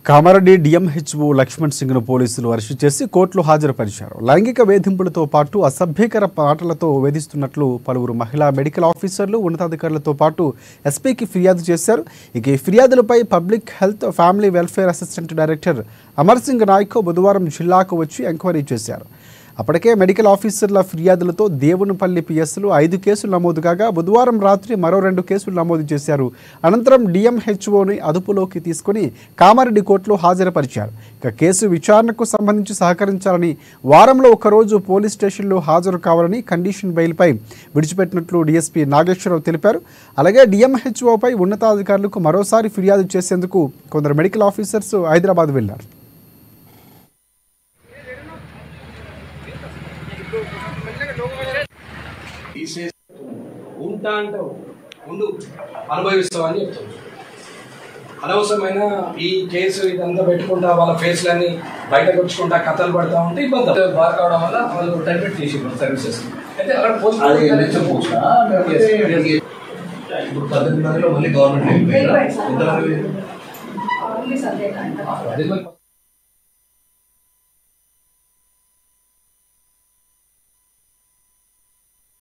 Kamareddy DMHO Laxman సింగ్ను పోలీసులు arrest చేసి కోర్టులో హాజరుపరిచారు. లైంగిక వేధింపులతో పాటు అసభ్యకర మాటలతో వేధిస్తున్నట్లు పలువురు మహిళా మెడికల్ ఆఫీసర్లు ఉన్నతాధికారులతో పాటు ఎస్పీకి ఫిర్యాదు చేశారు. ఇక ఈ ఫిర్యాదులపై public health family welfare assistant director Amar Singh Naik బుధవారం జిల్లాకు వచ్చి ఎంక్వైరీ చేశారు. అప్పటికే మెడికల్ ఆఫీసర్ల ఫిర్యాదులతో దేవునిపల్లి పిఎస్లో 5 కేసులు నమోదు కాగా బుధవారం రాత్రి మరో 2 కేసులు నమోదు చేశారు. అనంతరం డిఎంహెచ్ఓని అదుపులోకి తీసుకుని కామారెడ్డి కోర్టులో హాజరుపరిచారు. ఇక కేసు విచారణకు సంబంధించి సహకరించాలని, వారంలో ఒకరోజు పోలీస్ స్టేషన్లో హాజరు కావాలని కండిషన్ బెయిల్పై విడిచిపెట్టినట్లు డీఎస్పీ నాగేశ్వరరావు తెలిపారు. అలాగే డిఎంహెచ్ఓపై ఉన్నతాధికారులకు మరోసారి ఫిర్యాదు చేసేందుకు కొందరు మెడికల్ ఆఫీసర్స్ హైదరాబాద్ వెళ్లారు. ఉంటా అంటే ఉండు అనుభవిస్తామని చెప్తాం. అనవసరమైన ఈ కేసు ఇదంతా పెట్టుకుంటా వాళ్ళ ఫేస్లన్నీ బయటకు వచ్చుకుంటా కథలు పడతా ఉంటే ఇబ్బంది బాగా కావడం వల్ల వాళ్ళు టర్మినేట్ చేసి సర్వీసెస్ అయితే అక్కడ పోస్ట్ ఇప్పుడు 18 మందిలో మళ్ళీ గవర్నమెంట్